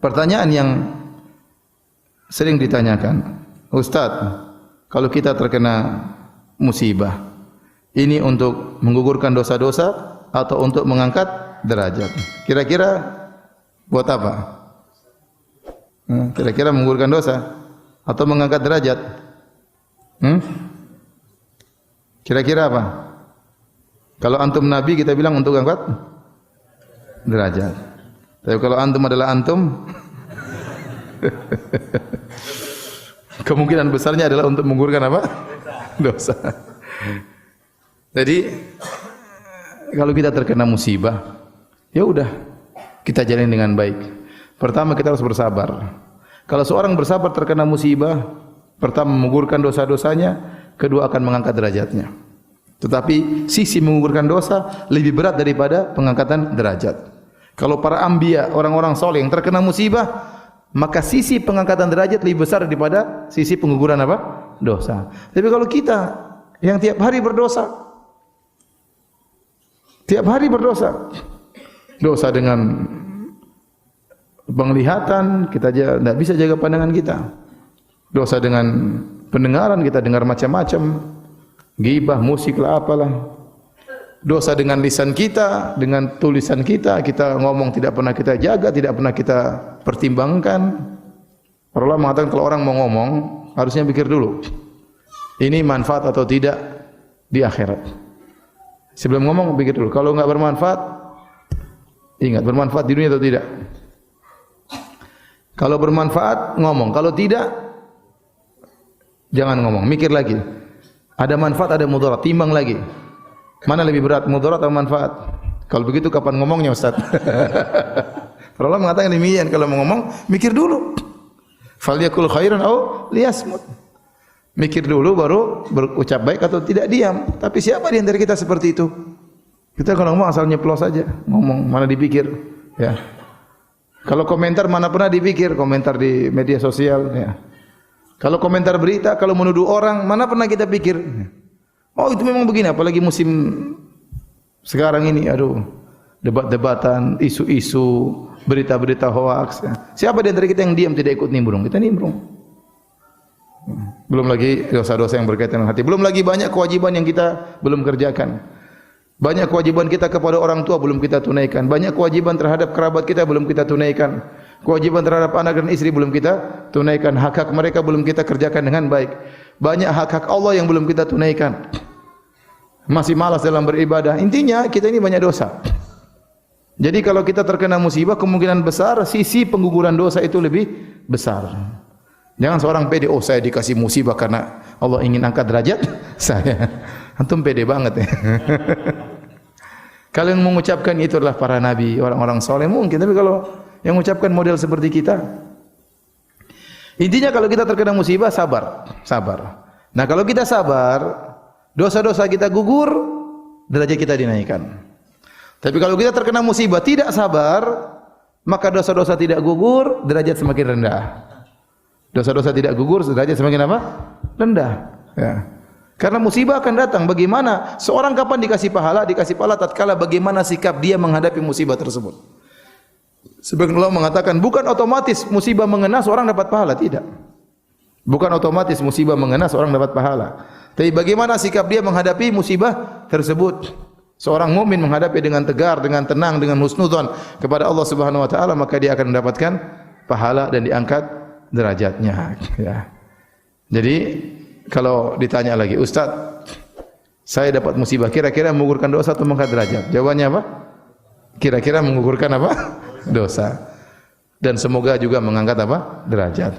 Pertanyaan yang sering ditanyakan, Ustadz, kalau kita terkena musibah, ini untuk menggugurkan dosa-dosa atau untuk mengangkat derajat? Kira-kira buat apa? Kira-kira menggugurkan dosa atau mengangkat derajat? Kira-kira apa? Kalau antum nabi kita bilang untuk angkat derajat. Tapi kalau antum adalah antum, kemungkinan besarnya adalah untuk menggugurkan apa? Dosa. Jadi kalau kita terkena musibah, ya udah kita jalani dengan baik. Pertama kita harus bersabar. Kalau seorang bersabar terkena musibah, pertama menggugurkan dosa-dosanya, kedua akan mengangkat derajatnya. Tetapi sisi menggugurkan dosa lebih berat daripada pengangkatan derajat. Kalau para anbiya, orang-orang soleh yang terkena musibah, maka sisi pengangkatan derajat lebih besar daripada sisi pengguguran apa? Dosa. Tapi kalau kita yang tiap hari berdosa, dosa dengan penglihatan, kita tidak bisa jaga pandangan kita. Dosa dengan pendengaran, kita dengar macam-macam, ghibah, musik lah, apalah. Dosa dengan lisan kita, dengan tulisan kita, kita ngomong tidak pernah kita jaga, tidak pernah kita pertimbangkan. Para ulama mengatakan kalau orang mau ngomong, harusnya pikir dulu. Ini manfaat atau tidak di akhirat. Sebelum ngomong pikir dulu. Kalau enggak bermanfaat, ingat bermanfaat di dunia atau tidak. Kalau bermanfaat, ngomong. Kalau tidak, jangan ngomong. Mikir lagi. Ada manfaat, ada mudarat. Timbang lagi. Mana lebih berat, mudarat atau manfaat? Kalau begitu kapan ngomongnya, Ustaz? Para ulama mengatakan demikian, kalau mau ngomong, mikir dulu. Falyakul khairan aw liyasmut. Mikir dulu baru berucap baik atau tidak diam. Tapi siapa di antara kita seperti itu? Kita kalau ngomong asal nyeplos saja, ngomong mana dipikir, ya. Kalau komentar mana pernah dipikir, komentar di media sosial, ya. Kalau komentar berita, kalau menuduh orang, mana pernah kita pikir? Oh itu memang begini, apalagi musim sekarang ini, aduh, debat-debatan, isu-isu, berita-berita hoaks. Siapa di antara kita yang diam tidak ikut nimbrung? Kita nimbrung. Belum lagi dosa-dosa yang berkaitan dengan hati. Belum lagi banyak kewajiban yang kita belum kerjakan. Banyak kewajiban kita kepada orang tua belum kita tunaikan. Banyak kewajiban terhadap kerabat kita belum kita tunaikan. Kewajiban terhadap anak dan istri belum kita tunaikan. Hak-hak mereka belum kita kerjakan dengan baik. Banyak hak-hak Allah yang belum kita tunaikan. Masih malas dalam beribadah. Intinya kita ini banyak dosa. Jadi kalau kita terkena musibah, kemungkinan besar sisi pengguguran dosa itu lebih besar. Jangan seorang pede, oh saya dikasih musibah karena Allah ingin angkat derajat saya. Antum pede banget ya. Kalau yang mengucapkan itu adalah para nabi, orang-orang soleh mungkin. Tapi kalau yang mengucapkan model seperti kita, intinya kalau kita terkena musibah, sabar. Nah kalau kita sabar, dosa-dosa kita gugur, derajat kita dinaikkan. Tapi kalau kita terkena musibah tidak sabar, maka dosa-dosa tidak gugur, derajat semakin rendah. Dosa-dosa tidak gugur, derajat semakin apa? Rendah. Ya. Karena musibah akan datang. Bagaimana seorang kapan dikasih pahala? Dikasih pahala tatkala bagaimana sikap dia menghadapi musibah tersebut. Sebagian ulama mengatakan bukan otomatis musibah mengena seorang dapat pahala, tidak. Bukan otomatis musibah mengena seorang dapat pahala. Tapi bagaimana sikap dia menghadapi musibah tersebut? Seorang mukmin menghadapi dengan tegar, dengan tenang, dengan husnudzon kepada Allah Subhanahu wa taala, maka dia akan mendapatkan pahala dan diangkat derajatnya, ya. Jadi kalau ditanya lagi, Ustaz, saya dapat musibah, kira-kira menggugurkan dosa atau mengangkat derajat? Jawabannya apa? Kira-kira menggugurkan apa? Dosa. Dan semoga juga mengangkat apa? Derajat.